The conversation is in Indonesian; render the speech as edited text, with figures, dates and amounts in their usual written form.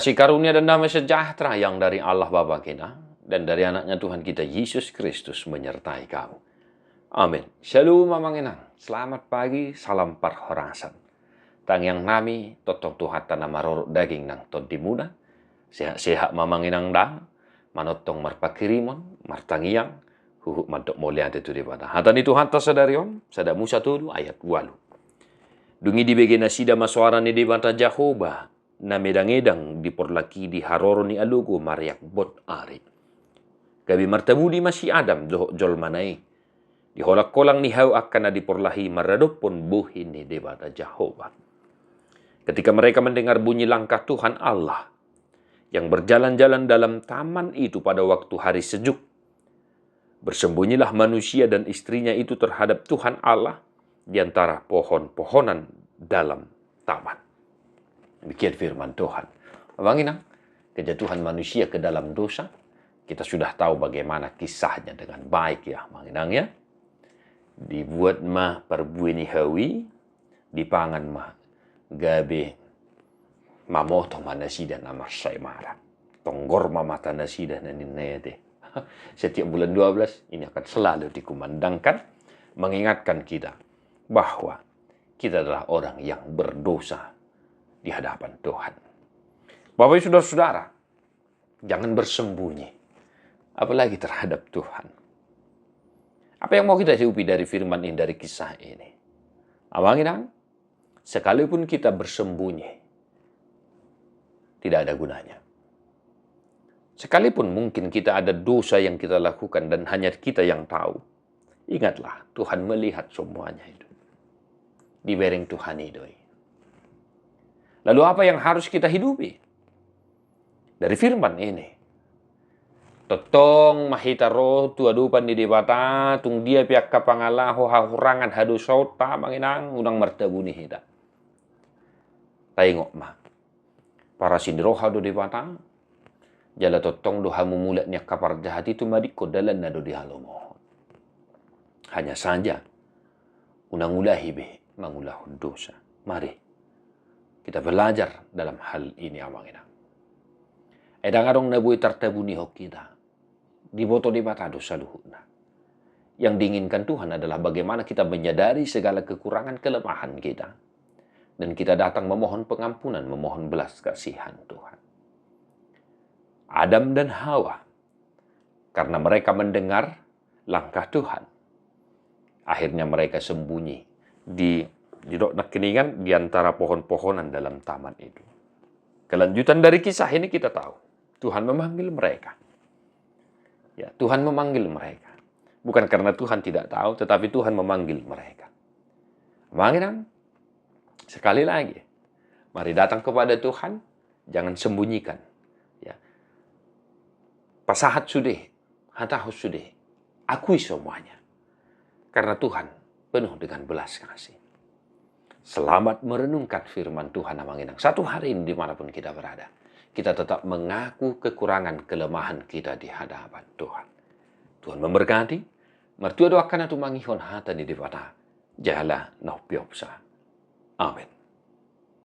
Kasih karunia dan damai sejahtera yang dari Allah Bapa kita dan dari anaknya Tuhan kita Yesus Kristus menyertai kamu. Amin. Shalom mamang inang. Selamat pagi, salam parhorasan. Tang yang nami, totong tuhat tanah marorok daging nang ton dimuna. Sehat-sehat mamang inang dah. Manotong marpakirimon, martangiang. Huhuk mantok mulia itu di pada. Hatani Tuhan tasadarion, sada Musa tudu ayat 8. Dungi di begena sida maswara ni di banta Jehovah. Na medang-edang diporlaki di haroro ni alugo mariak bot ari. Gabi martabudi masih Adam dohok jol manai. Diholak kolang ni hau akan na diporlahi maradopon buhin ni debata Jehovah. Ketika mereka mendengar bunyi langkah Tuhan Allah yang berjalan-jalan dalam taman itu pada waktu hari sejuk, bersembunyilah manusia dan istrinya itu terhadap Tuhan Allah di antara pohon-pohonan dalam taman. Demikian firman Tuhan. Abang inang, kejatuhan manusia ke dalam dosa, kita sudah tahu bagaimana kisahnya dengan baik ya, Abang inang ya. Dibuat mah perbuini hawi, dipangan mah gabe mamoto manasida nama saimara. Tonggor mamata nasida naninete. Setiap bulan 12 ini akan selalu dikumandangkan, mengingatkan kita bahwa kita adalah orang yang berdosa di hadapan Tuhan. Bapak Ibu saudara-saudara, jangan bersembunyi, apalagi terhadap Tuhan. Apa yang mau kita hidupi dari firman ini, dari kisah ini? Abang inang, sekalipun kita bersembunyi, tidak ada gunanya. Sekalipun mungkin kita ada dosa yang kita lakukan dan hanya kita yang tahu, ingatlah Tuhan melihat semuanya itu. Di bereng Tuhan itu. Lalu apa yang harus kita hidupi? Dari firman ini. Totong mahita roh tua dupan di debata, tung dia pihak kapangalaho hahurangan hadu sota manginang unang martabuni hita. Taingok mah. Para sindiroh hadu debata, jala totong doha mumulat niak kapar jahat itu madiko dalan nado di halomo. Hanya saja, unang ulahi be, mangulahun dosa. Mari. Kita belajar dalam hal ini abang inang. Edang adong nabui tartabuni hok kita. Diboto di mata dosa luhutna. Yang diinginkan Tuhan adalah bagaimana kita menyadari segala kekurangan kelemahan kita. Dan kita datang memohon pengampunan, memohon belas kasihan Tuhan. Adam dan Hawa, karena mereka mendengar langkah Tuhan, akhirnya mereka sembunyi di dok keningan di antara pohon-pohonan dalam taman itu. Kelanjutan dari kisah ini kita tahu. Tuhan memanggil mereka. Ya, Tuhan memanggil mereka. Bukan karena Tuhan tidak tahu, tetapi Tuhan memanggil mereka. Menginang, sekali lagi, mari datang kepada Tuhan, jangan sembunyikan. Ya. Pasahat sudah, hatahus sudah, akui semuanya. Karena Tuhan penuh dengan belas kasih. Selamat merenungkan firman Tuhan Amanginang. Satu hari ini dimanapun kita berada, kita tetap mengaku kekurangan kelemahan kita di hadapan Tuhan. Tuhan memberkati. Mertua doakan atu mangihon hata di dewata. Jala noh piopsa. Amin.